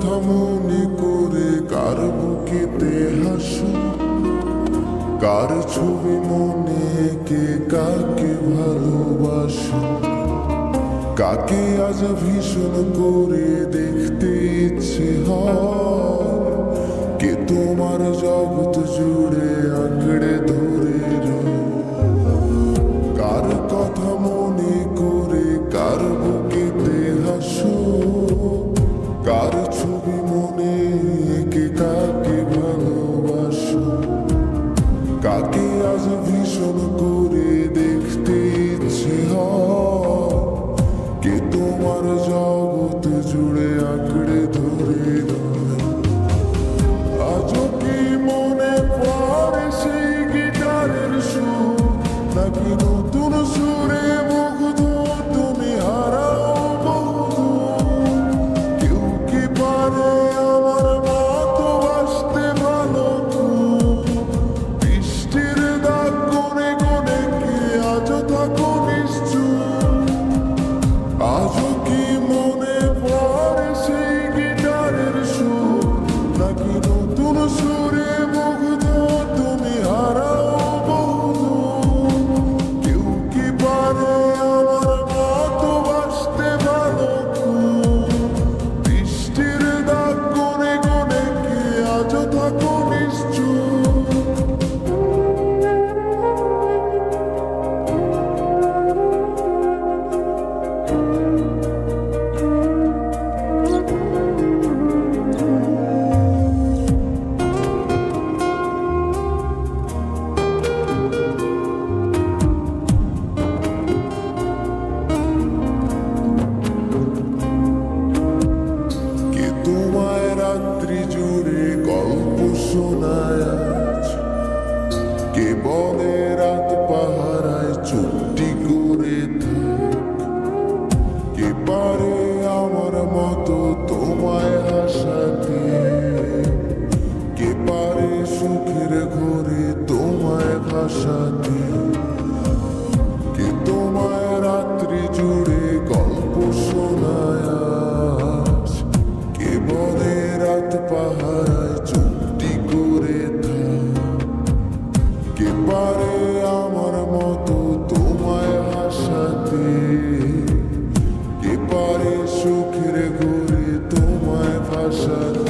কথা মনে করে কার বুকেতে হাসো, কার ছবি মনে কে কাকে ভালোবাসো, কাকে আজ ভীষণ করে দেখতে ইচ্ছে হয়, কে তোমার জগৎ জুড়ে আঁকড়ে ধরে রয়। কার কথা মনে করে কার বুকেতে হাসো, কার ছবি মনে কে কাকে ভালোবাসো, কাকে আজ ভীষণ করে দেখতে ইচ্ছে হয়, কে তোমার জগৎ জুড়ে আঁকড়ে ধরে রয়। আজও কি মনে পড়ে সেই গিটারের সুর, নাকি নতুন সুরে মুগ্ধ তুমি হারাও বহুদূর? কেউ কি পারে আমার মতো বাসতে ভালো খুব? বৃষ্টির দাগ কোণে কোণে কি আজও থাকো নিশ্চুপ? আজও কি মনে পড়ে সেই গিটারের সুর, নাকি নতুন সুরে মুগ্ধ তুমি হারাও বহুদূর? কেউ কি পারে আমার মতো বাসতে ভালো খুব? বৃষ্টির দাগ কোণে কোণে কি আজও থাকো নিশ্চুপ? কে তোমায় রাত্রি জুড়ে গল্প শোনায় আজ? কে বলে রাত পাহারায় চুপটি করে থাক? কে পারে আমার মতো তোমায় হাসাতে? কে পারে সুখের ঘরে তোমায় ভাসাতে? কে তোমায় রাত্রি জুড়ে গল্প শোনায় আজ? কে বলে রাত পাহারায় চুপটি করে থাক? কে পারে আমার মতো তোমায় হাসাতে? কে পারে সুখের ঘরে তোমায় ভাসাতে?